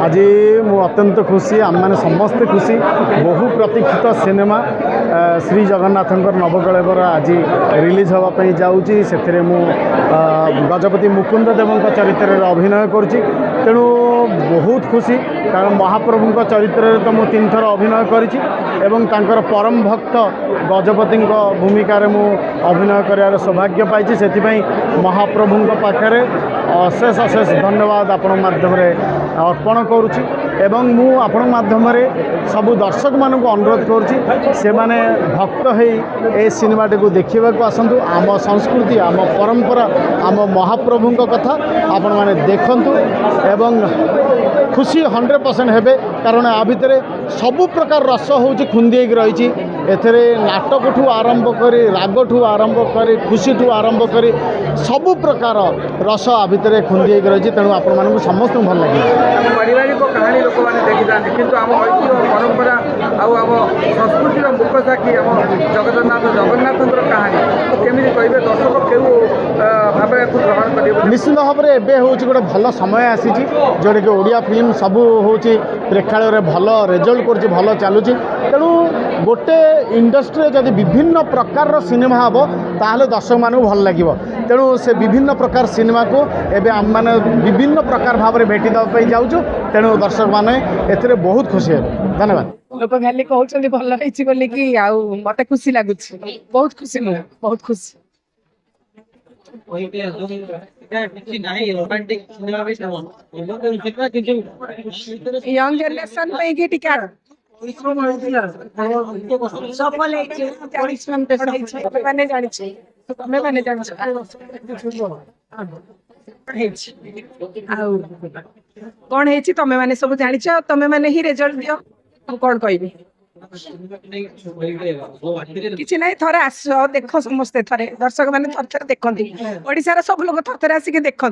आज मु अत्यंत खुशी आम मैंने समस्ते खुशी बहु प्रतीक्षित सिनेमा श्री जगन्नाथ नवकलेवर आज रिलीज होगापी जाऊँगी से मु गजपति मुकुंद देव चरित्र में अभिनय करुँची तेणु बहुत खुशी कारण महाप्रभु चरित्र तो मु 3 थर अभिनय करी परम भक्त गजपति भूमिका मु अभिनय कर सौभाग्य पाई से महाप्रभु पाखे अशेष अशेष धन्यवाद आपण माध्यम अर्पण करुँची एवं मु आपण माध्यम सबु दर्शक मानक अनुरोध करुँची से माने भक्त हो सिनेमाटी को देखा आसतु आम संस्कृति आम परंपरा आम महाप्रभु कथा आपण माने देखंतु एवं खुशी 100% हेबे कारण आ भितर सबु प्रकार रस होची खुंदी रही एथरे नाटक ठू आरंभ करी राग ठू आरंभ करी खुशी ठू आरंभ करी सबु प्रकार रस आ भितर खुंदी रही तेणु आपण मानक समस्त भल लगे पारिवारिक कहानी लोक मैंने देखी था किंतु आम ऐतिह्य परंपरा आम संस्कृतिर मुख साक्षी आम जगन्नाथ कहानी तो केमी कहे दर्शक क्यों भाव ग्रहण कर निश्चित भाव में एवं हूँ गोटे भल समय आसी जोटा कि ओडिया फिल्म सबू हूँ प्रेक्षालय भल रेजल्ट कर भल चलुची तेणु गोटे इंडस्ट्री जदि विभिन्न प्रकार सिनेमा हम ताहले दर्शक मानू भल लगे तेणु से विभिन्न प्रकार सिनेमा को एवं आम मैंने विभिन्न प्रकार भाव में भेटी देवाई जाऊँ तेणु दर्शक मैंने ए बहुत खुशी है। धन्यवाद। लोक खाली कहते भल होगी कि मत खुशी लगुच बहुत खुशी मुझे बहुत खुशी यंग जनरेशन कौन है तमें मैंने सब जानी तमें मैंने ही रिजल्ट दियो कौन कह किसी ना थरे आस देख समस्ते थरे दर्शक मैंने थर थर देखती ओडिशार सब लोग थर थर आसिक देखु।